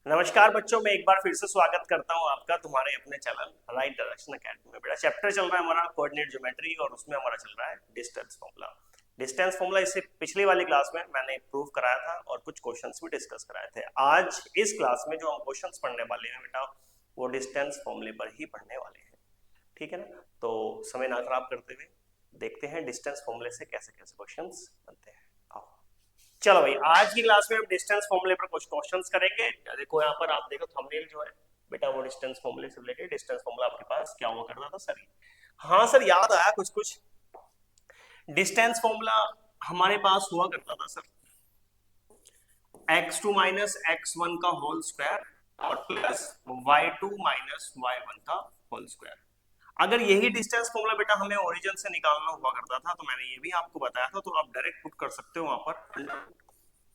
नमस्कार बच्चों, मैं एक बार फिर से स्वागत करता हूं आपका तुम्हारे अपने चैनल राइट डायरेक्शन एकेडमी में। बेटा चैप्टर चल रहा है हमारा कोऑर्डिनेट ज्योमेट्री और उसमें हमारा चल रहा है डिस्टेंस फॉर्मूला। डिस्टेंस फॉर्मूला इससे पिछली वाली क्लास में मैंने प्रूव कराया था और कुछ क्वेश्चंस भी डिस्कस कराए थे। आज इस क्लास में जो हम क्वेश्चंस पढ़ने वाले हैं बेटा वो डिस्टेंस फॉर्मूले पर ही पढ़ने वाले हैं। ठीक है ना? तो समय ना खराब करते हुए देखते हैं डिस्टेंस फॉर्मूले से कैसे कैसे क्वेश्चंस बनते हैं। आओ चलो भाई, आज की क्लास में हम डिस्टेंस फॉर्मूले पर कुछ क्वेश्चंस करेंगे। देखो यहाँ पर आप देखो थंबनेल जो है बेटा वो डिस्टेंस फॉर्मूले से रिलेटेड। डिस्टेंस फॉर्मूला आपके पास क्या हुआ करता था सर? हाँ सर, याद आया कुछ कुछ। डिस्टेंस फॉर्मूला हमारे पास हुआ करता था सर, x2 माइनस x1 का होल स्क्वायर और प्लस y2 माइनस y1 का होल स्क्वायर। अगर यही डिस्टेंस फॉर्मूला बेटा हमें ओरिजिन से निकालना हुआ करता था तो मैंने ये भी आपको बताया था, तो आप डायरेक्ट पुट कर सकते हो वहां पर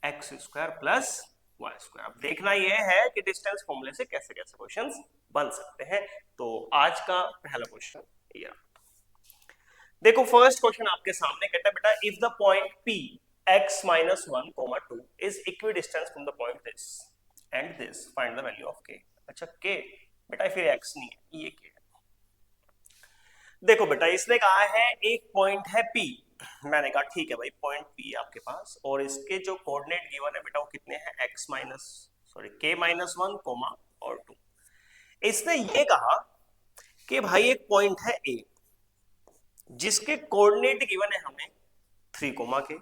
x square plus y square. अब देखना यह है कि डिस्टेंस फॉर्मूले से कैसे कैसे क्वेश्चंस बन सकते हैं। तो आज का पहला क्वेश्चन ये देखो, फर्स्ट क्वेश्चन आपके सामने कहता है बेटा if the point P x minus 1 comma 2 is equidistant from the point this and this, find the value of k। अच्छा k बेटा फिर x नहीं है, ये k है। देखो बेटा इसने कहा है एक पॉइंट है P। मैंने कहा ठीक है भाई, पॉइंट P है आपके पास और इसके जो कोऑर्डिनेट गिवन है बेटा वो कितने हैं, k माइनस 1 कोमा और 2। इसने ये कहा कि भाई एक पॉइंट है A जिसके कोऑर्डिनेट गिवन है हमें 3 कोमा के,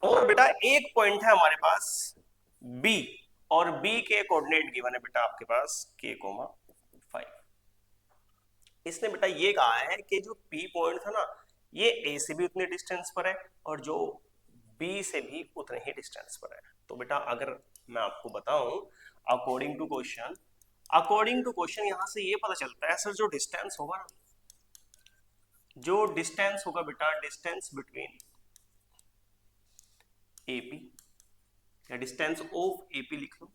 और बेटा एक पॉइंट है हमारे पास B और B के कोऑर्डिनेट गिवन है बेटा आपके पास k कोमा 5। इसने बेटा ये कहा है कि जो P पॉइंट था ना ये A से भी उतने डिस्टेंस पर है और जो B से भी उतने ही डिस्टेंस पर है। तो बेटा अगर मैं आपको बताऊं अकॉर्डिंग टू क्वेश्चन यहां से ये पता चलता है सर, जो डिस्टेंस होगा ना, जो डिस्टेंस होगा बेटा डिस्टेंस बिटवीन AP या डिस्टेंस ऑफ AP लिख लो,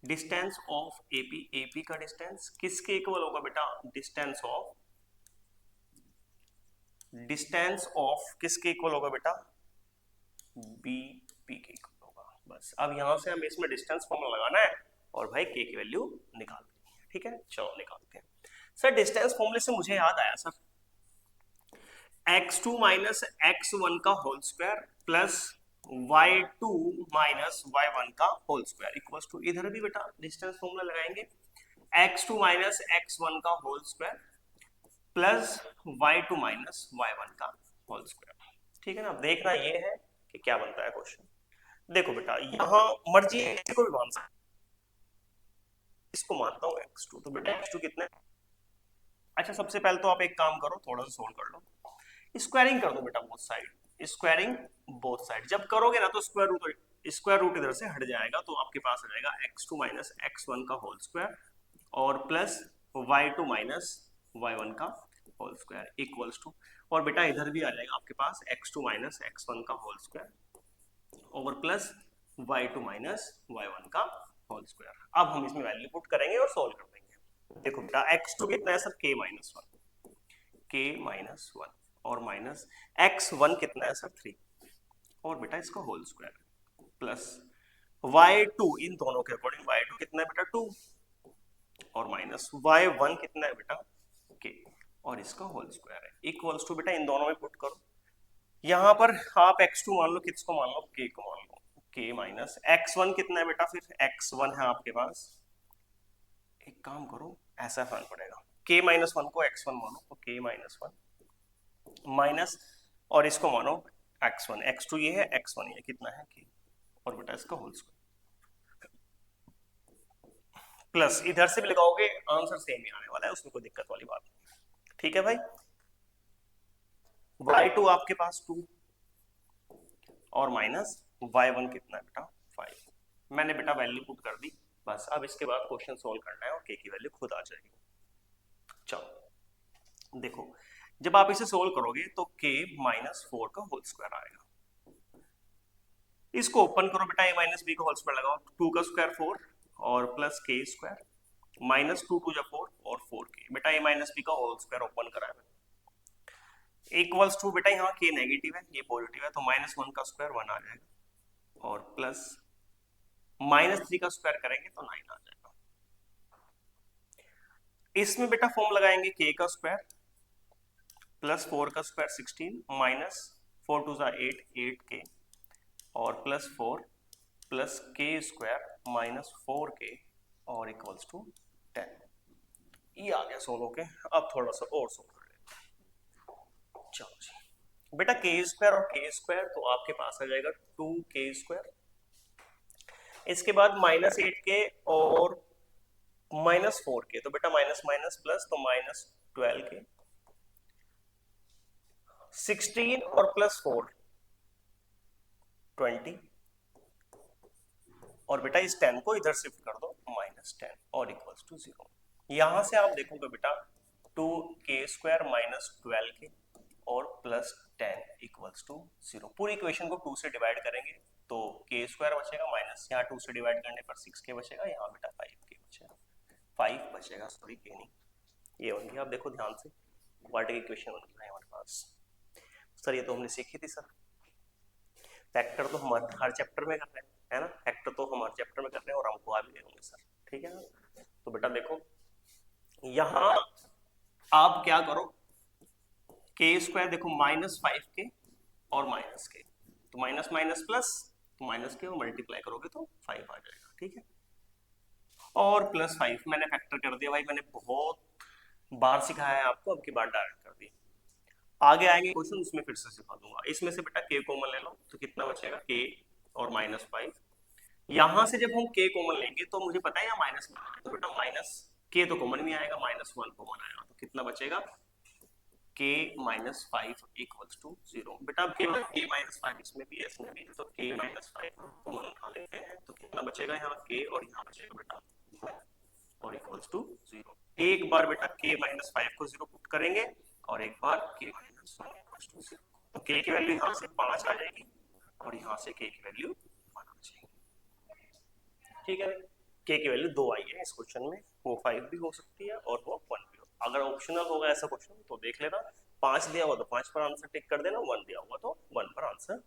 डिस्टेंस ऑफ AP का डिस्टेंस किसके इक्वल होगा बेटा, डिस्टेंस ऑफ किसके इक्वल होगा बेटा, BP के इक्वल होगा। बस अब यहां से हमें इसमें डिस्टेंस फॉर्मूला लगाना है और भाई k की वैल्यू निकालनी है। ठीक है, चलो निकालते हैं। सर डिस्टेंस फॉर्मूले से मुझे याद आया सर, x2 माइनस x1 का whole square plus y2 minus y1 का होल स्क्वायर इक्वल्स टू, इधर भी बेटा डिस्टेंस फॉर्मूला लगाएंगे, x2 माइनस x1 का whole square plus y2 minus y1 का होल स्क्वायर। ठीक है ना? अब देखना ये है कि क्या बनता है क्वेश्चन। देखो बेटा यहां मर्जी को भी मान सकते, इसको मानता हूं x2, तो बेटा x2 कितना है? अच्छा सबसे पहले तो आप एक काम करो, थोड़ा सा सोल्व कर लो, स्क्वायरिंग कर दो बेटा both side, squaring both side. जब करोगे ना तो स्क्वायर रूट इधर से हट जाएगा, तो आपके पास आ जाएगा x2 माइनस x1 का होल स्क्वायर और प्लस y2 माइनस y1 का होल स्क्वायर इक्वल्स टू, और बेटा इधर भी आ जाएगा आपके पास x2 माइनस x1 का होल स्क्वायर और प्लस y2 माइनस y1 का होल स्क्वायर। अब हम इसमें वैल्यू पुट करेंगे और सोल्व कर देंगे। देखो बेटा x2 कितना है सर, k-1 और माइनस x1 कितना है सर, 3 और बेटा इसका होल स्क्वायर प्लस y2, इन दोनों के अकॉर्डिंग y2 कितना है बेटा 2 और माइनस y1 कितना है बेटा k और इसका होल स्क्वायर है इक्वल्स टू, बेटा इन दोनों में पुट करो। यहां पर आप x2 मान लो, किसको मान लो, k को मान लो, k माइनस x1 कितना है बेटा, फिर x1 है आपके पास, एक काम करो ऐसा फर्क पड़ेगा, k माइनस 1 को x1 मानो तो k माइनस 1 माइनस और इसको मानो x1, x2 ये है, x1 ये कितना है k और बेटा इसका होल स्क्वायर प्लस इधर से भी लगाओगे आंसर सेम ही आने वाला है, उसमें कोई दिक्कत वाली बात नहीं। ठीक है भाई, y2 आपके पास 2 और माइनस y1 कितना है बेटा 5। मैंने बेटा वैल्यू पुट कर दी, बस अब इसके बाद क्वेश्चन सोल्व करना है और k की वैल्यू खुद आ जाएगी। चलो देखो, जब आप इसे सोल्व करोगे तो k माइनस 4 का होल स्क्वायर आएगा, इसको ओपन करो बेटा, a माइनस बी का होल स्क्वायर लगाओ, 2 का स्क्वायर 4 और प्लस k स्क्वायर माइनस 2 2 4 और 4k, बेटा a माइनस बी का होल स्क्वायर ओपन करा है इक्वल्स टू, बेटा यहाँ k नेगेटिव है ये पॉजिटिव है तो माइनस 1 का स्क्वायर 1 आ जाएगा और प्लस -3 का स्क्वायर करेंगे तो 9 आ जाएगा। इसमें बेटा फॉर्म लगाएंगे k का स्क्वायर प्लस 4 का स्क्वायर 16 माइनस 4 टू ज़ा 8 8k और plus 4 plus k square minus 4k और इक्वल्स टू 10। ये आ गया सोल्व के। अब थोड़ा सा और सोल्व कर लेते हैं। चलो जी बेटा k स्क्वायर और k स्क्वायर तो आपके पास आ जाएगा 2k स्क्वायर। इसके बाद -8k और -4k तो बेटा माइनस माइनस प्लस तो -12k 16 और प्लस 4 20 और बेटा इस 10 को इधर शिफ्ट कर दो -10 और इक्वल्स टू 0। यहां से आप देखोगे बेटा 2k स्क्वायर -12k और प्लस 10 इक्वल्स टू 0। पूरी इक्वेशन को 2 से डिवाइड करेंगे तो k स्क्वायर बचेगा माइनस यहाँ 2 से डिवाइड करने पर 6k बचेगा, यहाँ बेटा 5k बचेगा, 5 बचेगा, सॉरी k नहीं। ये बन गया। आप देखो ध्यान से क्वाड्रेटिक इक्वेशन बन गया है हमारे पास। सर ये तो हमने सीखी थी सर, फैक्टर तो हम हर चैप्टर में कर रहे हैं, है ना, फैक्टर तो हम हर चैप्टर में कर रहे हैं और हमको आ भी गए होंगे सर, ठीक है ना। तो बेटा देखो यहाँ आप क्या करो, k स्क्वायर देखो -5k और -k तो माइनस माइनस प्लस तो -k और मल्टीप्लाई करोगे तो 5 आ जाएगा, ठीक है। और +5 मैंने फैक्टर कर दिया भाई, मैंने बहुत बार सिखाया है आपको, अब की बार डायरेक्ट कर दिया। आगे आएंगे क्वेश्चन उसमें फिर से सिखा दूंगा। इसमें से बेटा k कॉमन ले लो तो कितना बचेगा k और -5। यहां से जब हम k कॉमन लेंगे तो मुझे पता है यहाँ माइनस में तो बेटा माइनस k तो कॉमन नहीं आएगा, -1 कॉमन आएगा तो कितना बचेगा k -5 इक्वल्स टू 0। बेटा अब केवल k -5 इसमें भी इसमें भी तो k -5 कॉमन उठा लेते हैं तो कितना बचेगा यहाँ k और यहाँ बचेगा बेटा और इक्वल्स टू 0। एक बार बेटा k -5 को 0 पुट करेंगे और एक बार k -1 इक्वल्स टू 0 तो k की वैल्यू यहाँ से 5 आ जाएगी और यहाँ से k की वैल्यू 1 आ जाएगी, ठीक है। k की वैल्यू 2 आई है इस क्वेश्चन में, वो 5 भी हो सकती है और वो 1 भी हो। अगर ऑप्शनल होगा ऐसा क्वेश्चन तो देख लेना, 5 दिया हुआ तो 5 पर आंसर टिक कर देना, 1 दिया हुआ तो 1 पर आंसर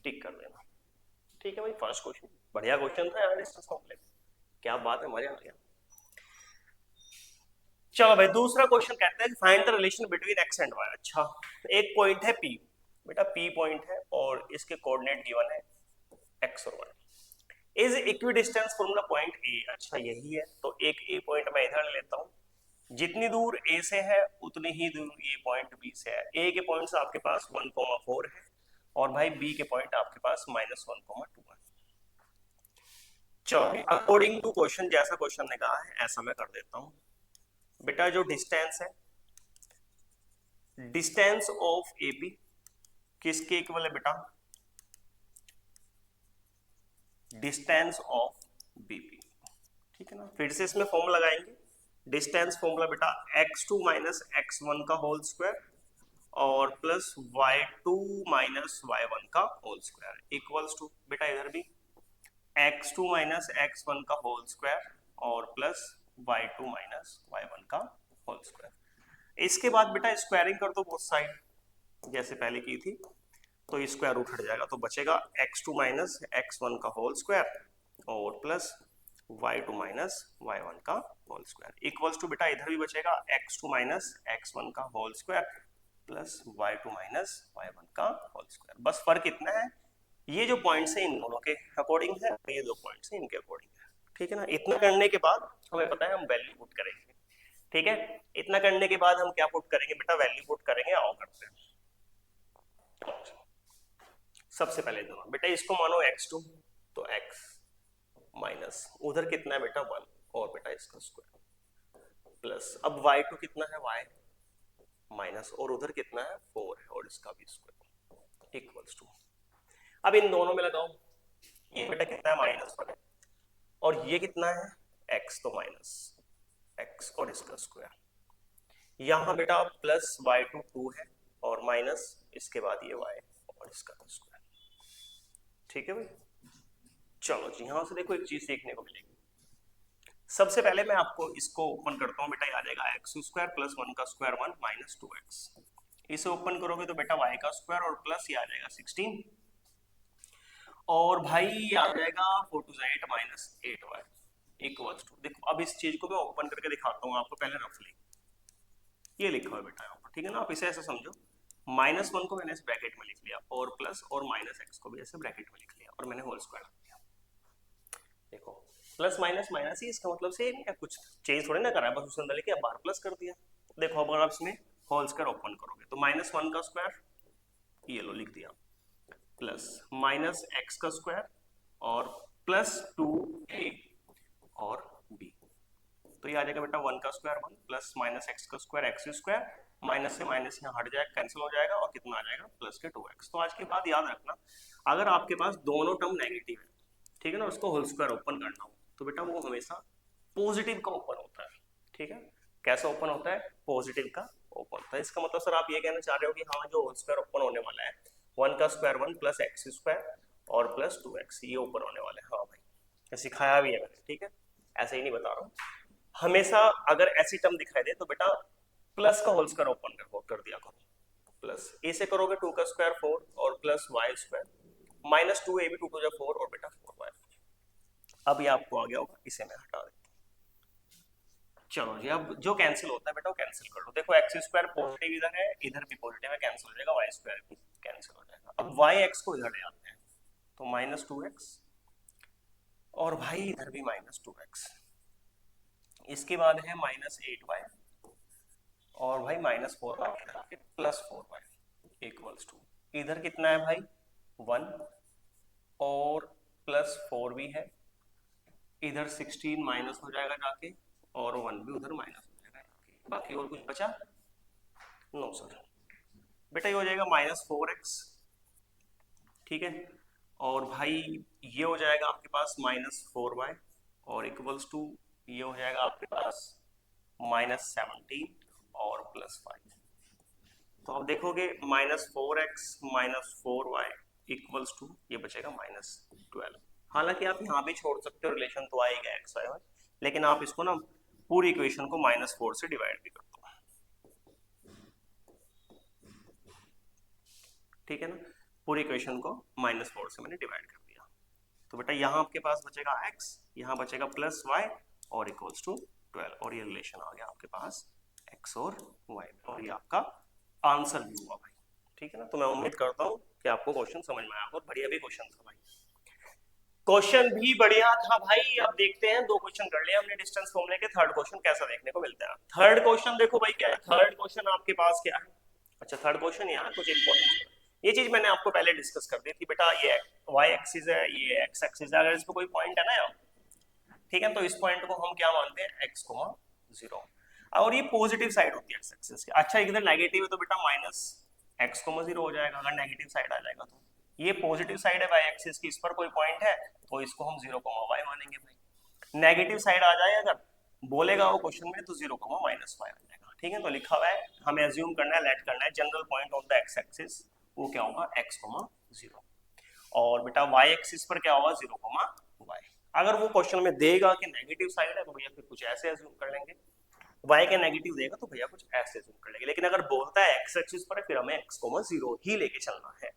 टिक कर देना, ठीक है भाई। फर्स्ट क्वेश्चन बढ़िया क्वेश्चन था यार, डिस्टेंस कॉम्प्लेक्स, क्या बात है, मजा आ गया। चलो भाई दूसरा क्वेश्चन कहता है find the relation between x and y। अच्छा एक पॉइंट है P, बेटा P पॉइंट है और इसके कोऑर्डिनेट गिवन है x और y। Is equidistance from the point A। अच्छा यही है तो एक A पॉइंट मैं इधर लेता हूँ, जितनी दूर A से है उतनी ही दूर ये पॉइंट B से है। A के पॉइंट्स आपके पास 1,4 है और भाई B के पॉइंट आपके पास -1,2 है। चलो अकॉर्डिंग टू क्वेश्चन जैसा क्वेश्चन ने कहा है ऐसा मैं कर देता हूँ। बेटा जो डिस्टेंस है, डिस्टेंस ऑफ AP किसके इक्वल है बेटा, डिस्टेंस ऑफ BP, ठीक है ना। फिर से इसमें फॉर्मूला लगाएंगे, डिस्टेंस फॉर्मूला बेटा x2 - x1 का होल स्क्वायर और प्लस y2 - y1 का होल स्क्वायर इक्वल्स टू बेटा इधर भी x2 - x1 का होल स्क्वायर और प्लस y2 - y1 का होल स्क्वायर। इसके बाद बेटा स्क्वायरिंग कर दो बोथ साइड जैसे पहले की थी तो स्क्वायर रूट हट जाएगा तो बचेगा x2 - x1 का होल स्क्वायर और प्लस y2 - y1 का होल स्क्वायर इक्वल्स टू बेटा इधर भी बचेगा x2 - x1 का whole square plus y2 - y1 का होल स्क्वायर। बस फर्क इतना है, ये जो पॉइंट्स है इन दोनों के अकॉर्डिंग है, ये दो पॉइंट्स हैं इनके अकॉर्डिंग है, ठीक है ना। इतना करने के बाद हमें पता है हम वैल्यू पुट करेंगे, ठीक है। इतना करने के बाद हम क्या पुट करेंगे बेटा, वैल्यू पुट करेंगे, आओ करते हैं। सबसे पहले दोनों बेटा इसको मानो x2 तो x माइनस उधर कितना है बेटा 1 और बेटा इसका स्क्वायर प्लस अब y2 कितना है y माइनस और उधर कितना है 4 है और इसका भी स्क्वायर इक्वल्स टू, अब इन दोनों में लगाओ, ये बेटा कितना है -1 और ये कितना है x तो माइनस x और इसका स्क्वायर, यहां बेटा प्लस y2 2 है और माइनस इसके बाद ये y और इसका स्क्वायर, ठीक है भाई। चलो जी यहां से देखो एक चीज सीखने को मिलेगी। सबसे पहले मैं आपको इसको ओपन करता हूं बेटा, ये आ जाएगा x² प्लस 1 का स्क्वायर 1 माइनस 2x। इसे ओपन करोगे तो बेटा y का स्क्वायर और प्लस ये आ जाएगा 16 और भाई आ जाएगा 4 2 8 माइनस 8y इक्वल्स टू, देखो अब इस चीज को मैं ओपन करके दिखाता हूँ आपको पहले रफली। ये लिखा हुआ है बेटा यहाँ पर, ठीक है ना, आप इसे ऐसे समझो, -1 को मैंने इस ब्रैकेट में लिख लिया और प्लस और माइनस एक्स को भी ऐसे ब्रैकेट में लिख लिया और मैंने होल स्क्वायर लिख लिया। देखो प्लस माइनस माइनस ही, इसका मतलब सेम है, कुछ चेंज थोड़ी ना करा है, बस उसके अंदर लेके अब बार प्लस कर दिया। देखो अगर आप इसमें होल स्क्वायर ओपन करोगे तो -1 का स्क्वायर ये लो लिख दिया, प्लस माइनस एक्स का स्क्वायर और प्लस 2a और b, तो ये आ जाएगा बेटा 1 का स्क्वायर 1 प्लस माइनस एक्स का स्क्वायर एक्स स्क्वायर, माइनस से माइनस यहाँ हट जाएगा, कैंसिल हो जाएगा और कितना आ जाएगा प्लस के 2x। तो आज के बाद याद रखना, अगर आपके पास दोनों टर्म नेगेटिव है, ठीक है ना, उसको होल स्क्वायर ओपन करना हो तो बेटा वो हमेशा पॉजिटिव का ओपन होता है, ठीक है। कैसा ओपन होता है? पॉजिटिव का ओपन होता है। इसका मतलब सर आप ये कहना चाह रहे हो कि हाँ जो होल स्क्वायर ओपन होने वाला है 1 का स्क्वायर 1 प्लस एक्स स्क्वायर और प्लस 2x ये ओपन होने वाला है। हाँ भाई सिखाया भी है मैंने, ठीक है, ऐसे ही नहीं बता रहा हूँ। हमेशा अगर ऐसी टर्म दिखाई दे तो बेटा प्लस का होल स्क्वायर ओपन कर दिया करो, प्लस ए से करोगे 2 का स्क्वायर 4 और plus y square minus 2a भी 2 टू 4 और बेटा 4y। अब ये आपको आ गया होगा, इसे मैं हटा देता हूँ। चलो जी अब जो कैंसिल होता है बेटा वो कैंसिल कर लो। देखो एक्स स्क्वायर पॉजिटिव इधर है, इधर भी पॉजिटिव है, कैंसिल हो जाएगा, वाई स्क्वायर भी कैंसिल हो जाएगा। अब वाई एक्स को इधर ले आते हैं तो -2x और भाई इधर भी -2x, इसके बाद है -8y और भाई -4y plus 4y equals to, इधर कितना है भाई 1 और प्लस 4 भी है, इधर 16 माइनस हो जाएगा जाके और 1 भी उधर माइनस हो जाएगा जाके, बाकी और कुछ बचा? नो सर बेटा ये हो जाएगा -4x, ठीक है, और भाई ये हो जाएगा आपके पास -4y और इक्वल्स टू ये हो जाएगा आपके पास -17 और +5। तो आप देखोगे -4x -4y इक्वल्स टू ये बचेगा -12। हालांकि आप यहाँ भी छोड़ सकते हो, रिलेशन तो आएगा एक्स वाई, लेकिन आप इसको ना पूरी इक्वेशन को -4 से डिवाइड भी कर दो, ठीक है ना, पूरी इक्वेशन को -4 से मैंने डिवाइड कर दिया। तो बेटा यहाँ आपके पास बचेगा x, यहाँ बचेगा +y और इक्वल्स टू 12 और ये रिलेशन आ गया आपके पास x और y में, और ये आपका आंसर भी हुआ भाई, ठीक है ना। तो मैं उम्मीद करता हूँ कि आपको क्वेश्चन समझ में आया और बढ़िया भी क्वेश्चन था भाई, क्वेश्चन भी बढ़िया था भाई। अब देखते हैं, 2 क्वेश्चन कर लिया हमने डिस्टेंस फॉर्मूले के, थर्ड क्वेश्चन कैसा देखने को मिलता है। थर्ड क्वेश्चन देखो भाई क्या है, थर्ड क्वेश्चन आपके पास क्या है। अच्छा थर्ड क्वेश्चन यहाँ कुछ इंपॉर्टेंट, ये चीज मैंने आपको पहले डिस्कस कर दी थी बेटा, ये y एक्सिस है ये x एक्सिस है, अगर इस पे कोई पॉइंट है ना यहाँ, ठीक है, तो इस पॉइंट को हम क्या मानते हैं x, 0 और ये पॉजिटिव साइड होती है x एक्सिस की। अच्छा इधर नेगेटिव है तो बेटा -x, 0 हो जाएगा, अगर नेगेटिव साइड आ जाएगा तो ये पॉजिटिव साइड है y एक्सिस की, इस पर कोई पॉइंट है तो इसको हम 0, y मानेंगे भाई। नेगेटिव साइड आ जाए अगर बोलेगा वो क्वेश्चन में तो 0, -y आ जाएगा, ठीक है। तो लिखा हुआ है, हमें एज्यूम करना है, लेट करना है, general point on the x axis वो क्या होगा x, 0 और बेटा y एक्सिस पर क्या होगा 0, y। अगर वो क्वेश्चन में देगा कि नेगेटिव साइड है तो भैया फिर कुछ ऐसे एज्यूम कर लेंगे, y के नेगेटिव देगा तो भैया कुछ ऐसे एज्यूम कर लेंगे, लेकिन अगर बोलता है x एक्सिस पर फिर हमें x, 0 ही लेके चलना है,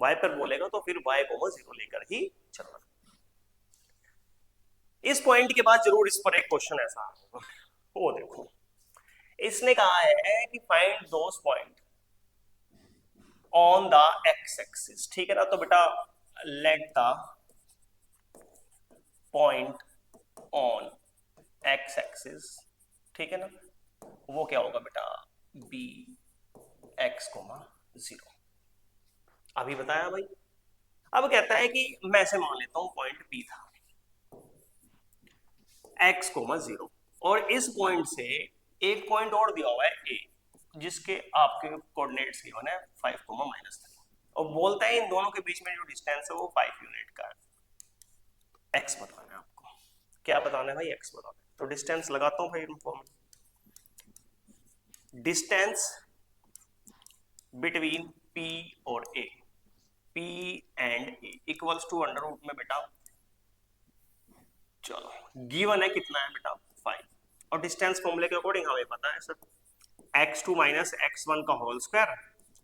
y पर बोलेगा तो फिर y, 0 लेकर ही चलना है। इस पॉइंट के बाद जरूर इस पर एक क्वेश्चन ऐसा होगा, वो देखो इसने कहा है कि find those point on the x axis, ठीक है ना। तो बेटा let the point on x axis, ठीक है ना, वो क्या होगा बेटा b x, 0। अभी बताया भाई। अब कहता है कि मैं से मान लेता हूं पॉइंट p था x, 0 और इस पॉइंट से एक पॉइंट और दिया हुआ है a जिसके आपके कोऑर्डिनेट्स गिवन है 5, -3 और बोलता है इन दोनों के बीच में जो डिस्टेंस है वो 5 यूनिट का है। x बताना है आपको, क्या बताना है भाई x बताना है। तो डिस्टेंस लगाता हूं भाई फॉर्म, डिस्टेंस बिटवीन p और a, p and a equals to under root में बेटा, चलो गिवन है कितना है बेटा 5 और डिस्टेंस फॉर्मूले के अकॉर्डिंग हमें पता है सर x2 -x1 का होल स्क्वायर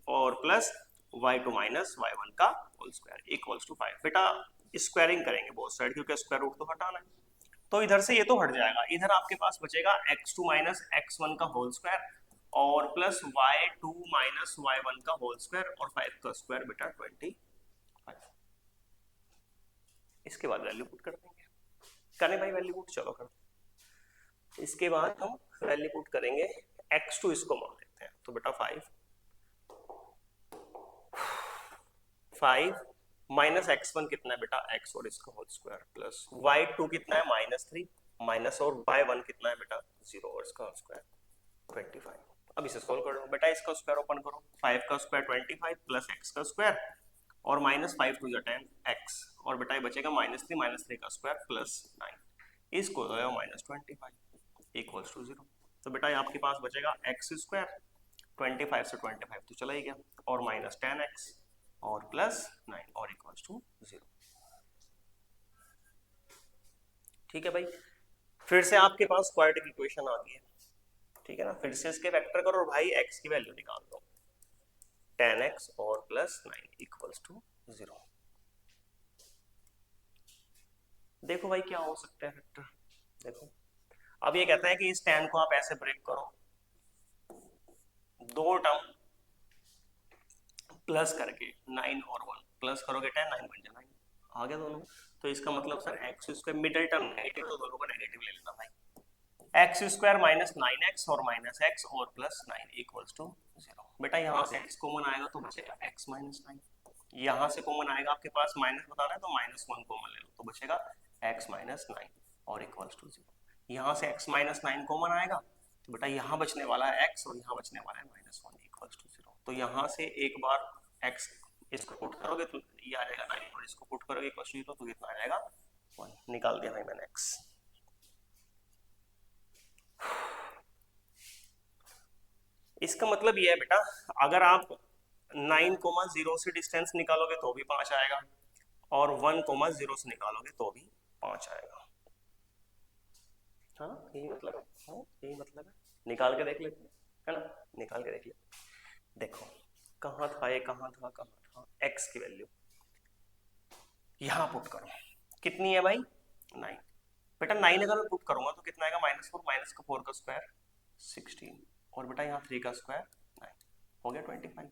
और प्लस y2 -y1 का होल स्क्वायर इक्वल्स टू 5। बेटा स्क्वायरिंग करेंगे बोथ साइड, क्योंकि स्क्वायर रूट तो हटाना है। तो इधर से ये तो हट जाएगा, इधर आपके पास बचेगा x2 माइनस x1 का होल स्क्वायर और प्लस y2 माइनस y1 का होल स्क्वायर और 5 का स्क्वायर बेटा 25। इसके बाद वैल्यू पुट कर देंगे, करें भाई वैल्यू पुट, चलो कर। इसके बाद हम वैल्यू पुट करेंगे, x2 इसको मान लेते हैं, तो बेटा 5 माइनस x1 कितना है बेटा x और इसका होल स्क्वायर प्लस y2 कितना है -3 माइनस और y1 कितना है बेटा 0 और इसका होल स्क्वायर 25। अब इसे सोल्व कर लो बेटा, इसका स्क्वायर ओपन करो, 5 का स्क्वायर 25 प्लस x का स्क्वायर और -5 टू 10 x और बेटा ये बचेगा -3 का स्क्वायर प्लस 9, इसको -25 इक्वल्स टू 0। तो बेटा ये आपके पास बचेगा x स्क्वायर 25 से 25 तो चला ही गया और -10x और प्लस 9 और इक्वल्स टू 0। ठीक है भाई, फिर से आपके पास क्वाड्रेटिक इक्वेशन आ गई है, ठीक है ना। फिर से इसके वेक्टर करो और भाई x की वैल्यू निकाल दो, 10x और प्लस 9 इक्वल्स टू 0। देखो भाई क्या हो सकता है वेक्टर, देखो अब ये कहता है कि इस 10 को आप ऐसे ब्रेक करो, दो टर्म प्लस करके 9 और 1 प्लस करोगे 10, 9 बन जाए 9 आ गया दोनों। तो इसका मतलब sir x square middle term negative, तो दोनों को नेगेटिव ले लेना भाई, एक्स स्क्वायर माइनस 9x और माइनस एक्स और प्लस 9 इक्वल्स टू 0। बेटा यहाँ से x कॉमन आएगा तो बचेगा x माइनस 9, यहाँ से कॉमन आएगा आपके पास माइनस बताना है तो -1 कॉमन ले लो तो बचेगा x माइनस 9 और इक्वल्स टू 0। यहाँ से x माइनस 9 कॉमन आएगा तो बेटा यहाँ बचने वाला है x और यहाँ बचने वाला है -1 इक्वल्स टू 0। तो यहाँ से एक बार x इसको पुट करोगे तो ये आ जाएगा 9 और इसको पुट करोगे इक्वल्स टू 0 तो कितना आ जाएगा 1, निकाल दिया भाई मैंने x। इसका मतलब ये है बेटा, अगर आप 9,0 से डिस्टेंस निकालोगे तो भी 5 आएगा और 1,0 से निकालोगे तो भी 5 आएगा। हाँ यही मतलब है, हाँ यही मतलब है, निकाल के देख लेते है ना, निकाल के देख लेते। देखो कहाँ था ये, कहाँ था x की वैल्यू यहाँ पुट करो, कितनी है भाई 9। बेटा 9 अगर मैं पुट करूंगा तो कितना आएगा -4 माइनस का 4 का स्क्वायर 16 और बेटा यहाँ 3 का स्क्वायर 9 हो गया 25।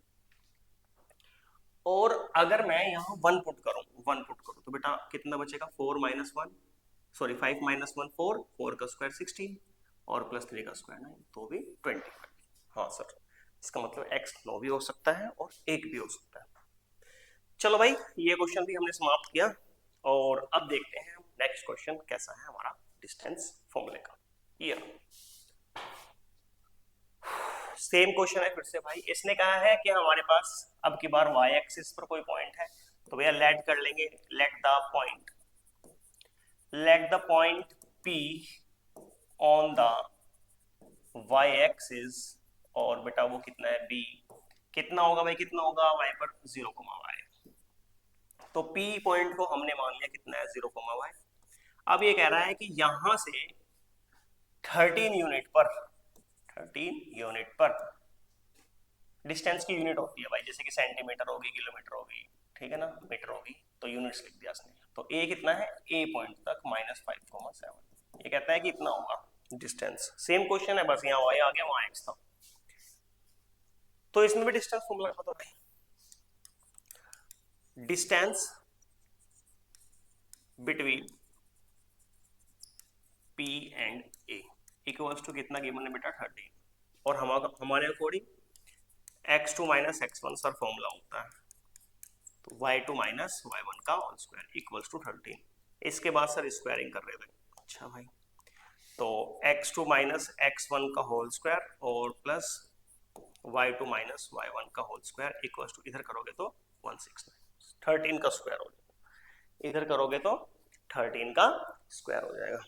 और अगर मैं यहाँ 1 पुट करूँ तो बेटा कितना बचेगा 4 माइनस 1 सॉरी 5 माइनस 1 4 का स्क्वायर 16 और प्लस 3 का स्क्वायर 9 तो भी 25। हाँ सर, इसका मतलब x 9 भी हो सकता है और 1 भी हो सकता है। चलो भाई ये क्वेश्चन भी हमने समाप्त किया और अब देखते हैं नेक्स्ट क्वेश्चन कैसा है हमारा डिस्टेंस फॉर्मूले का। ये सेम क्वेश्चन है फिर से भाई, इसने कहा है कि हमारे पास अब की बार y एक्सिस पर कोई पॉइंट है तो भैया लेट कर लेंगे, let the point P on the y axis और बेटा वो कितना है B, कितना होगा भाई, कितना होगा y पर 0, y। तो P पॉइंट को हमने मान लिया कितना है 0, y। अब ये कह रहा है कि यहां से 13 यूनिट पर डिस्टेंस की यूनिट होती है भाई, जैसे कि सेंटीमीटर होगी, किलोमीटर होगी, ठीक है ना, मीटर होगी, तो यूनिट्स लिख दिया इसने। तो ए कितना है, ए पॉइंट तक -5,7, ये कहता है कि इतना होगा डिस्टेंस। सेम क्वेश्चन है, बस यहाँ y आ गया, वहां x था। तो इसमें भी डिस्टेंस फॉर्मूला पता है, distance between P and A equals to कितना गिवन है बेटा 13, और हमारे according x2 minus x1 sir formula होता है, तो y2 माइनस y1 का होल स्क्वायर इक्वल्स टू 13। इसके बाद सर स्क्वायरिंग कर रहे थे, अच्छा भाई, तो x2 माइनस x1 का होल स्क्वायर और प्लस y2 माइनस y1 का होल स्क्वायर इक्वल्स टू, इधर करोगे तो 169, 13 का स्क्वायर हो जाएगा, इधर करोगे तो 13 का स्क्वायर हो जाएगा।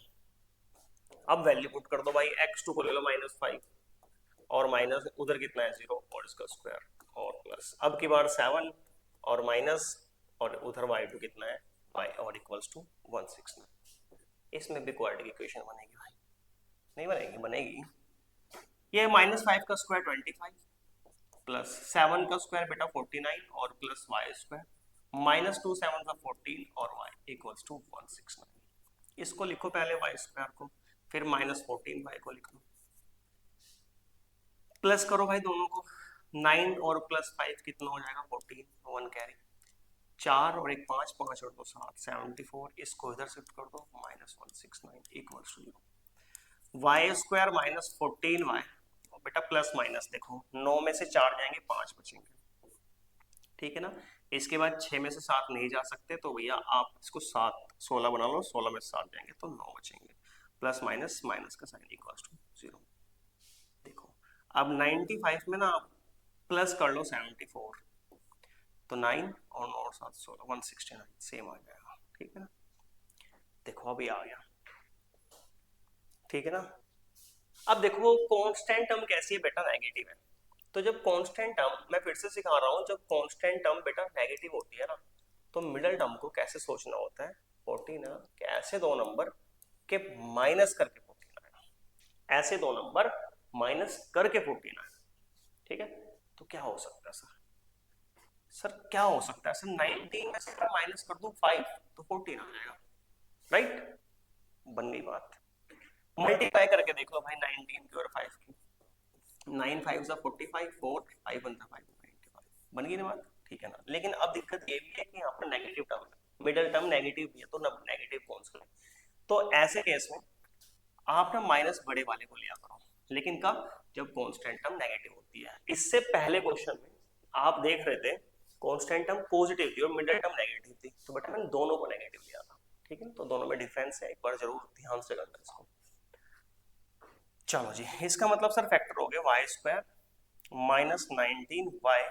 अब वैल्यू पुट कर दो भाई, x2 को ले लो -5 और माइनस उधर कितना है 0 और इसका स्क्वायर और प्लस अब की बार 7 और माइनस और उधर y2 कितना है y और इक्वल्स टू 169। इसमें भी क्वाड्रेटिक इक्वेशन बनेगी भाई, नहीं बनेगी, बनेगी। ये -5 का स्क्वायर 25 प्लस 7 का स्क्वायर बेटा 49 और प्लस y स्क्वायर माइनस 2 7 14 और y इक्वल्स टू 169। इसको लिखो पहले वाई स्क्वायर को, फिर -14 y को लिखो, प्लस करो भाई दोनों को। 9 और +5 कितना हो जाएगा 14, 1 कैरी, 4 और 1 5, 5 और 2 7, 74। इसको इधर शिफ्ट कर दो, -169 equals to 0। Y square -14y, बेटा प्लस माइनस देखो, 9 में से 4 जाएंगे 5 बचेंगे, ठीक है ना। इसके बाद 6 में से 7 नहीं जा सकते, तो भैया आप इसको 7 16 बना लो, 16 में से 7 जाएंगे तो 9 बचेंगे, प्लस माइनस माइनस का साइन इक्वल्स टू 0। देखो अब 95 में ना आप प्लस कर लो 74, तो 9 और 9 और 7 16, 169 सेम आ जाएगा, ठीक है ना। देखो अभी आ गया, ठीक है ना। अब देखो कांस्टेंट टर्म कैसी है बेटा, नेगेटिव है। तो जब कांस्टेंट टर्म, मैं फिर से सिखा रहा हूँ, जब कांस्टेंट टर्म बेटा नेगेटिव होती है ना, तो मिडिल टर्म को कैसे सोचना होता है, 14 ना, कैसे दो नंबर के माइनस करके 14 आएगा, ऐसे दो नंबर माइनस करके 14 आएगा, ठीक है। तो क्या हो सकता है सर, क्या हो सकता है सर, 19 में से माइनस कर दूं 5 तो 14 आ जाएगा, राइट। बन गई बात। मल्टीप्लाई करके देख लो भाई 19 की और 5 की, 9 5 सा 45, 4 5 1 5 95, बन गई ना बात, ठीक है ना। लेकिन अब दिक्कत ये भी है कि यहाँ पर नेगेटिव टर्म है, मिडिल टर्म नेगेटिव भी है, तो नेगेटिव कौन सा है। तो ऐसे केस में आप ना माइनस बड़े वाले को लिया करो, लेकिन कब, जब कांस्टेंट टर्म नेगेटिव होती है। इससे पहले क्वेश्चन में आप देख रहे थे कांस्टेंट टर्म पॉजिटिव थी और मिडिल टर्म नेगेटिव थी, तो बेटा मैंने दोनों को नेगेटिव लिया था, ठीक है। तो दोनों में डिफरेंस है, एक बार जरूर ध्यान से करना इसको। चलो जी, इसका मतलब सर फैक्टर हो गया वाई स्क्वायर -19y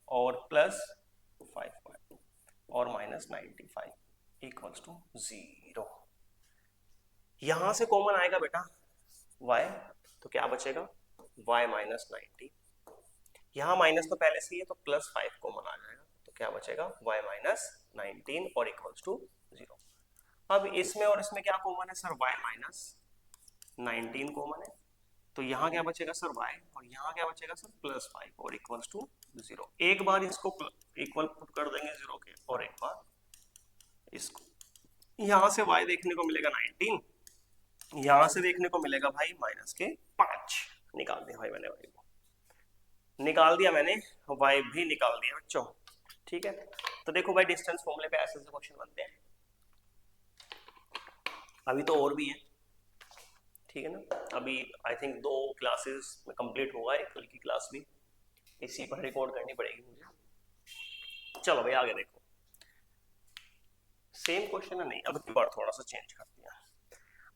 और +5y और -95 इक्वल्स टू 0। यहां से कॉमन आएगा बेटा y, तो क्या बचेगा y -19, यहाँ माइनस तो पहले से ही है तो +5 कॉमन आ जाएगा, तो क्या बचेगा y -19 और इक्वल्स टू 0। अब इसमें और इसमें क्या कॉमन है सर, y -19 कॉमन है, तो यहाँ क्या बचेगा सर y, और यहाँ क्या बचेगा सर +5 और इक्वल्स टू 0। एक बार इसको इक्वल पुट कर देंगे 0 के, और एक बार इसको, यहाँ से y देखने को मिलेगा 19, यहाँ से देखने को मिलेगा भाई -5, निकाल दिया भाई मैंने, y को निकाल दिया मैंने, y भी निकाल दिया बच्चों, ठीक है। तो देखो भाई डिस्टेंस फॉर्मूले पे ऐसे ऐसे क्वेश्चन बनते हैं, अभी तो और भी है, ठीक है ना। अभी आई थिंक 2 क्लासेस में कंप्लीट होगा, एक कल की क्लास भी इसी पर रिकॉर्ड करनी पड़ेगी मुझे। चलो भाई आगे देखो, सेम क्वेश्चन है नहीं, अब की बार थोड़ा सा चेंज कर दिया,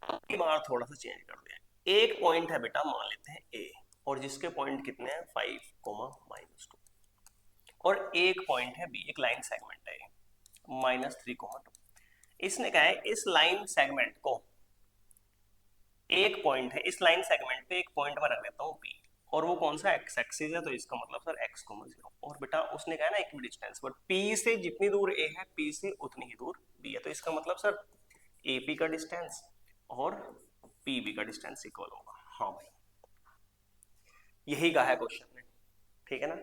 अब की बार थोड़ा सा चेंज कर दिया। एक पॉइंट है बेटा, मान लेते हैं ए, और जिसके पॉइंट कितने हैं 5, -2, और एक पॉइंट है बी, एक लाइन सेगमेंट है -3, इसने कहा है इस लाइन सेगमेंट को, एक पॉइंट है इस लाइन सेगमेंट पे, एक पॉइंट में रख देता हूँ पी, और वो कौन सा एक्स एक्सिस है, तो इसका मतलब सर x, 0। और बेटा उसने कहा ना इक्वी डिस्टेंस, बट p से जितनी दूर a है p से उतनी ही दूर b है, तो इसका मतलब सर AP का डिस्टेंस और PB का डिस्टेंस इक्वल होगा। हाँ भाई यही कहा है क्वेश्चन ने, ठीक है ना,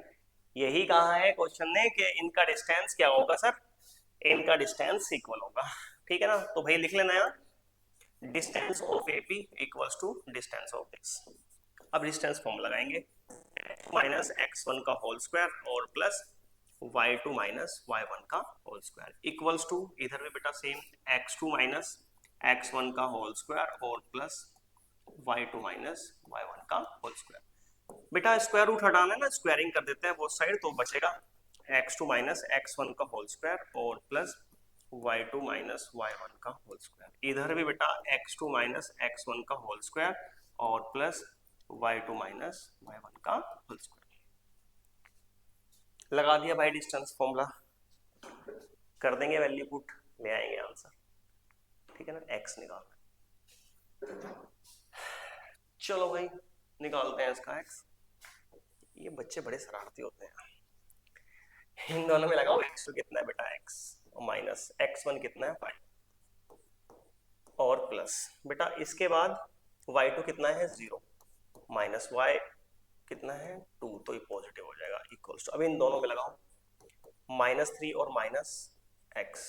यही कहा है क्वेश्चन ने कि इनका डिस्टेंस क्या होगा सर, इनका डिस्टेंस इक्वल होगा, ठीक है ना। तो भाई लिख लेना यार, distance of AP equals to distance of x। अब डिस्टेंस फॉर्म लगाएंगे, -x1 का होल स्क्वायर और प्लस y2 -y1 का होल स्क्वायर इक्वल्स टू, इधर भी बेटा सेम, x2 -x1 का होल स्क्वायर और प्लस y2 -y1 का होल स्क्वायर। बेटा स्क्वायर रूट हटाना है ना, स्क्वायरिंग कर देते हैं बोथ साइड, तो बचेगा x2 -x1 का होल स्क्वायर और प्लस y2 -y1 का होल स्क्वायर। इधर भी बेटा x2 -x1 का होल स्क्वायर और प्लस y2 -y1 का होल स्क्वायर। लगा दिया भाई डिस्टेंस फॉर्मूला, कर देंगे वैल्यू पुट, ले आएंगे आंसर, ठीक है ना। x निकालना, चलो भाई निकालते हैं इसका x। ये बच्चे बड़े शरारती होते हैं, इन दोनों में लगाओ, x2 कितना है बेटा x, और माइनस x1 कितना है 5, और प्लस बेटा इसके बाद y2 कितना है 0, माइनस y कितना है 2, तो ये पॉजिटिव हो जाएगा, इक्वल्स टू, अब इन दोनों में लगाओ, -3 और एक्स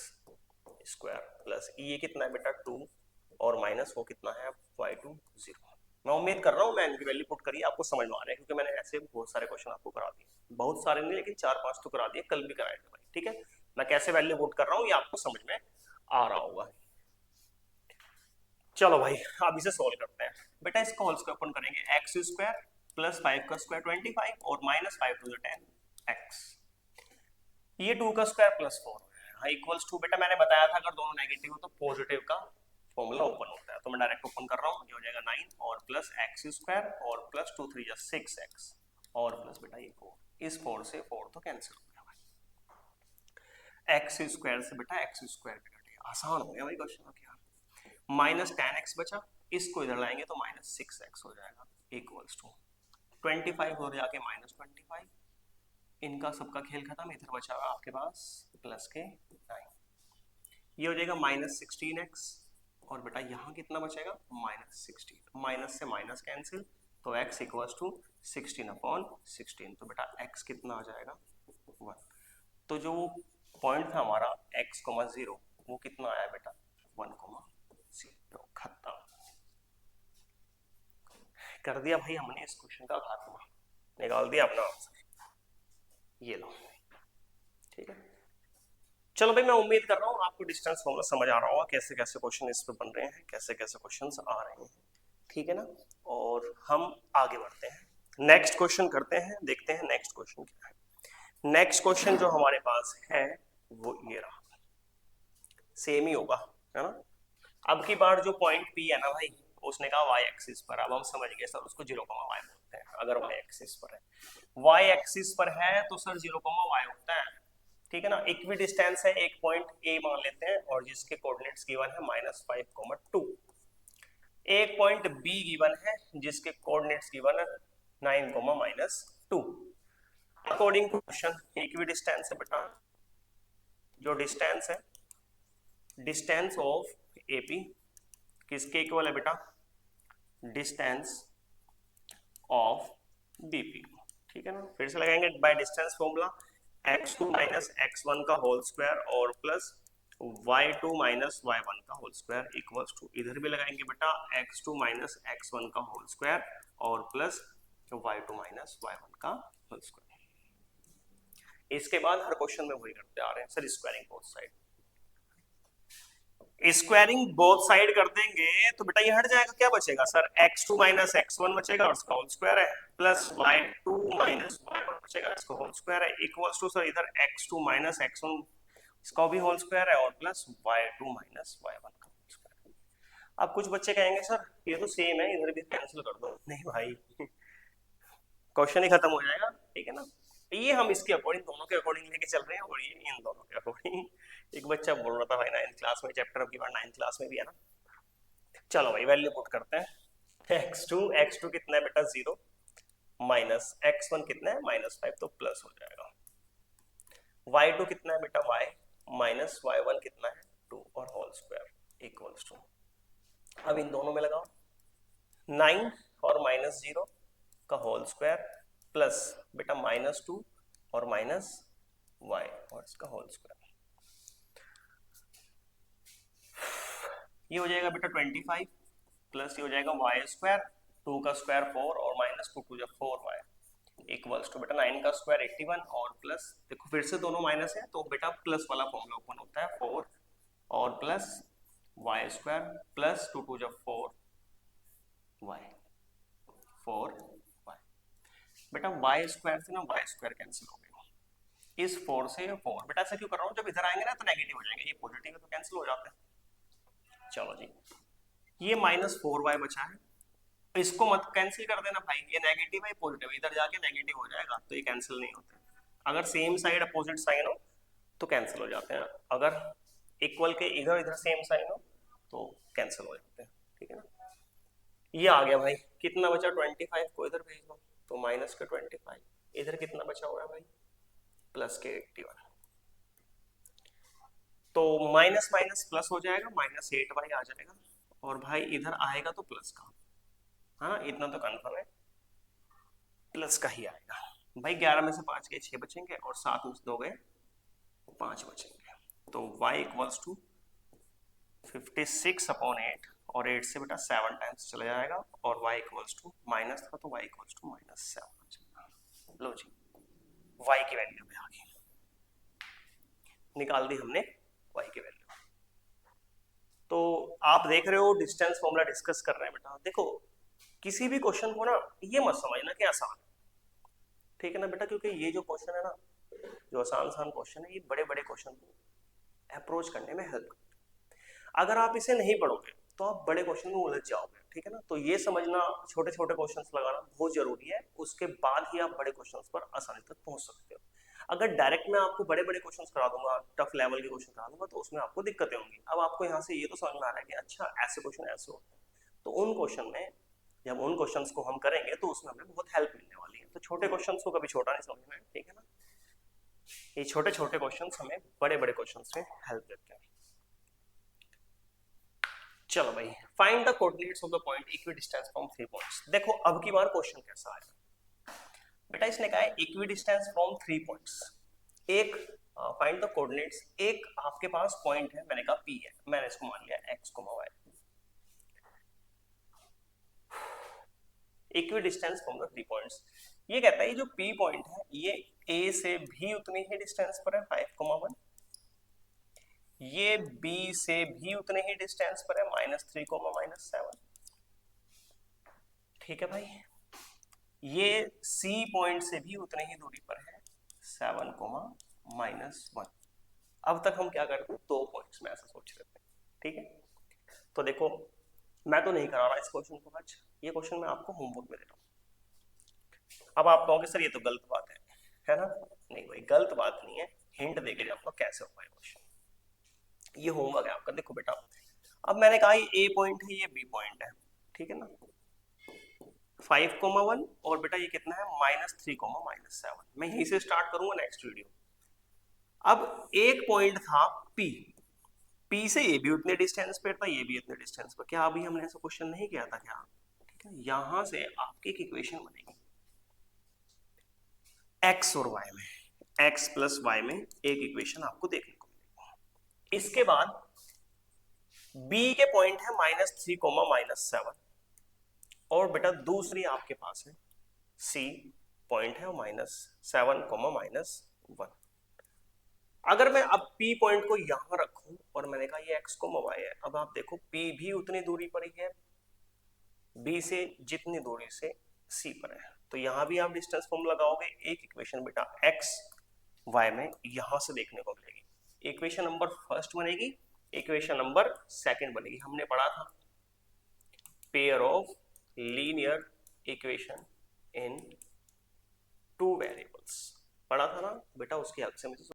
स्क्वायर प्लस ये कितना है बेटा 2 और माइनस वो कितना है y2 0। मैं उम्मीद कर रहा हूँ मैं इनकी वैल्यू पुट करिए आपको समझ में आ रहा है, क्योंकि मैंने ऐसे बहुत सारे क्वेश्चन आपको करा दिए, बहुत सारे नहीं लेकिन 4-5 तो करा दिए, कल भी कराए थे भाई। ठीक है, मैं कैसे वैल्यू पुट कर रहा हूँ ये आपको समझ में आ रहा होगा। चलो भाई अब इसे सोल्व करते हैं। बेटा इसका होल स्क्वायर अपन करेंगे एक्स स्क्वायर प्लस 5 का स्क्वायर 25 और माइनस 5 टू द 10 एक्स, ये 2 का स्क्वायर प्लस 4 इक्वल्स टू, बेटा मैंने बताया था अगर दोनों नेगेटिव हो तो पॉजिटिव का फॉर्मूला ओपन होता है, तो मैं डायरेक्ट ओपन कर रहा हूँ, ये हो जाएगा 9 और प्लस एक्स स्क्वायर और प्लस 2 3 6 एक्स और प्लस बेटा ये 4, इस 4 से 4 तो कैंसिल हो गया भाई, एक्स स्क्वायर से बेटा एक्स स्क्वायर भी कटेगा, आसान हो गया भाई क्वेश्चन क्या। माइनस 10x बचा, इसको इधर लाएंगे तो माइनस 6x हो जाएगा इक्वल्स टू 25 हो जाके माइनस 25, इनका सबका खेल खत्म, इधर बचा हुआ आपके पास प्लस के 9, ये हो जाएगा माइनस 16x और बेटा यहाँ कितना बचेगा माइनस 16, माइनस से माइनस कैंसिल तो x इक्वल्स टू 16/16, तो बेटा x कितना आ जाएगा 1, तो जो पॉइंट था हमारा x, 0 वो कितना आया बेटा 1,0, खत्म कर दिया भाई हमने इस क्वेश्चन का खात्मा, निकाल दिया अपना आंसर, ये लो। ठीक है, चलो भाई मैं उम्मीद कर रहा हूँ आपको डिस्टेंस फॉर्मूला समझ आ रहा होगा, कैसे कैसे क्वेश्चन इस पे बन रहे हैं, कैसे कैसे क्वेश्चंस आ रहे हैं। ठीक है ना, और हम आगे बढ़ते हैं, नेक्स्ट क्वेश्चन करते हैं, देखते हैं नेक्स्ट क्वेश्चन क्या है। नेक्स्ट क्वेश्चन जो हमारे पास है वो ये रहा, सेम ही होगा है ना। अब की बार जो पॉइंट पी है ना भाई, उसने कहा वाई एक्सिस पर, अब हम समझ गए सर उसको 0, y बोलते हैं, अगर वाई एक्सिस पर है, वाई एक्सिस पर है तो सर 0, y होता है। ठीक है ना, इक्वी डिस्टेंस है, एक पॉइंट ए मान लेते हैं और जिसके कोऑर्डिनेट्स गिवन है -5,2, एक पॉइंट बी गिवन है जिसके कोऑर्डिनेट्स गिवन है 9, -2। According to question equidistance है बेटा, जो डिस्टेंस है डिस्टेंस ऑफ एपी किसके इक्वल है बेटा, डिस्टेंस ऑफ बीपी। ठीक है ना, फिर से लगाएंगे by distance formula, x2 minus x1 का होल स्क्वायर और प्लस y2 माइनस y1 का होल स्क्वायर इक्वल्स टू, इधर भी लगाएंगे बेटा x2 माइनस x1 का होल स्क्वायर और प्लस y2 माइनस y1 का होल स्क्वायर। इसके बाद हर क्वेश्चन में वही करते आ रहे हैं sir, squaring both side, squaring both side कर देंगे तो बेटा ये हट जाएगा, क्या बचेगा सर x2 माइनस x1 बचेगा और उसका होल स्क्वायर है, प्लस y2 माइनस y1 बचेगा इसका होल स्क्वायर है इक्वल्स टू सर इधर x2 माइनस x1 इसका भी होल स्क्वायर है और प्लस y2 माइनस y1 का होल स्क्वायर। अब कुछ बच्चे कहेंगे सर ये तो सेम है, इधर भी कैंसिल कर दो, नहीं भाई क्वेश्चन ही खत्म हो जाएगा। ठीक है ना, ये हम इसके अकॉर्डिंग दोनों के अकॉर्डिंग लेके चल रहे हैं और ये इन दोनों के अकॉर्डिंग। एक बच्चा बोल रहा था भाई 9th क्लास में चैप्टर, अब की बार 9th क्लास में भी है ना। चलो भाई वैल्यू पुट करते हैं, x2 कितना है बेटा 0 माइनस x1 कितना है -5 तो प्लस हो जाएगा, y2 कितना है बेटा y माइनस y1 कितना है 2 और होल स्क्वायर इक्वल्स टू, अब इन दोनों में लगाओ 9 और -0 का होल स्क्वायर प्लस बेटा -2 और माइनस y और इसका होल स्क्वायर, ये हो जाएगा बेटा 25 प्लस ये हो जाएगा y स्क्वायर, 2 का स्क्वायर 4 और -2 2 4y इक्वल्स टू बेटा 9 का स्क्वायर 81 और प्लस देखो फिर से दोनों माइनस है तो बेटा प्लस वाला फॉर्मूला ओपन होता है 4 और plus y square plus 2 2 4y 4y, बेटा y स्क्वायर से ना y स्क्वायर कैंसिल हो गया, इस 4 से 4, बेटा ऐसा क्यों कर रहा हूँ, जब इधर आएंगे ना तो नेगेटिव हो जाएंगे, ये पॉजिटिव है तो कैंसिल हो जाते हैं। चलो जी, ये -4y बचा है, इसको मत कैंसिल कर देना भाई, ये नेगेटिव है पॉजिटिव है, इधर जाके नेगेटिव हो जाएगा तो ये कैंसिल नहीं होते, अगर सेम साइड अपोजिट साइन हो तो कैंसिल हो जाते हैं, अगर इक्वल के इधर इधर सेम साइन हो तो कैंसिल हो जाते हैं। ठीक है ना, ये आ गया भाई, कितना बचा 25 को इधर भेज दो तो माइनस के 25, इधर कितना बचा हुआ है भाई प्लस के 81, तो माइनस माइनस प्लस हो जाएगा, -8y आ जाएगा और भाई इधर आएगा तो प्लस का, हाँ इतना तो कंफर्म है प्लस का ही आएगा भाई। 11 में से 5 गए 6 बचेंगे और 7 में से 2 गए 5 बचेंगे, तो y इक्वल्स टू 56/8 और 8 से बेटा 7 टाइम्स चला जाएगा और y इक्वल्स टू माइनस था तो y इक्वल्स टू -7। लो जी y की वैल्यू में आ गई, निकाल दी हमने y की वैल्यू। तो आप देख रहे हो डिस्टेंस फॉर्मूला डिस्कस कर रहे हैं बेटा। देखो किसी भी क्वेश्चन को ना ये मत समझना कि आसान, ठीक है ना बेटा, क्योंकि ये जो क्वेश्चन है ना, जो आसान आसान क्वेश्चन है, ये बड़े बड़े क्वेश्चन को अप्रोच करने में हेल्प करते हैं। अगर आप इसे नहीं पढ़ोगे तो आप बड़े क्वेश्चन में उलझ जाओगे, ठीक है ना। तो ये समझना छोटे छोटे क्वेश्चंस लगाना बहुत जरूरी है, उसके बाद ही आप बड़े क्वेश्चंस पर आसानी तक पहुंच सकते हो। अगर डायरेक्ट मैं आपको बड़े बड़े क्वेश्चंस करा दूंगा, टफ लेवल के क्वेश्चन करा दूंगा, तो उसमें आपको दिक्कतें होंगी। अब आपको यहाँ से ये तो समझ में आ रहा है कि अच्छा ऐसे क्वेश्चन ऐसे होते हैं, तो उन क्वेश्चन में जब उन क्वेश्चंस को हम करेंगे तो उसमें हमें बहुत हेल्प मिलने वाली है। तो छोटे क्वेश्चंस को कभी छोटा नहीं समझना है, ठीक है ना। ये छोटे छोटे क्वेश्चंस हमें बड़े बड़े क्वेश्चंस में हेल्प देते हैं। चलो भाई, find the coordinates of the point equi distance from 3 points. देखो अब की बार क्वेश्चन कैसा आएगा बेटा, इसने कहा है इक्वी डिस्टेंस फ्रॉम 3 पॉइंट्स। एक फाइंड द कोऑर्डिनेट्स, एक आपके पास पॉइंट है, मैंने कहा P है, मैंने इसको मान लिया x, y। Equi distance from the 3 points, ये कहता है ये जो P पॉइंट है ये A से भी उतनी ही डिस्टेंस पर है 5,1, ये B से भी उतने ही डिस्टेंस पर है -3, -7। ठीक है भाई, ये C पॉइंट से भी उतने ही दूरी पर है 7, -1। अब तक हम क्या करते हैं, 2 पॉइंट्स में ऐसा सोच रहे थे, ठीक है। तो देखो मैं तो नहीं करा रहा इस क्वेश्चन को आज, ये क्वेश्चन मैं आपको होमवर्क में दे रहा हूँ। अब आप कहोगे सर ये तो गलत बात है ना। नहीं भाई गलत बात नहीं है, हिंट देके जाऊंगा कैसे होगा ये क्वेश्चन। ये होमवर्क है आपका। देखो बेटा, अब मैंने कहा ये A पॉइंट है, ये B पॉइंट है, ठीक है ना। 5,1 और बेटा ये कितना है -3, -7। मैं यहीं से स्टार्ट करूंगा नेक्स्ट वीडियो। अब एक पॉइंट था P से ये भी उतने डिस्टेंस पे था, ये भी उतने डिस्टेंस पर। क्या अभी हमने ऐसा क्वेश्चन नहीं किया था क्या, ठीक है। यहां से आपकी एक इक्वेशन बनेगी x और y में, x प्लस y में एक इक्वेशन आपको देखने को मिलेगी। इसके बाद B के पॉइंट है -3, -7 और बेटा दूसरी आपके पास है C पॉइंट है -7, -1। अगर मैं अब P पॉइंट को यहां रखूं और मैंने कहा ये x, y है, अब आप देखो P भी उतनी दूरी पर ही है B से जितनी दूरी से C पर है, तो यहां भी आप डिस्टेंस फॉर्म लगाओगे, एक इक्वेशन बेटा x y में यहां से देखने को मिलेगी। इक्वेशन नंबर फर्स्ट बनेगी, इक्वेशन नंबर सेकंड बनेगी। हमने पढ़ा था pair of linear equation in 2 variables, पढ़ा था ना बेटा, उसकी हेल्प से मुझे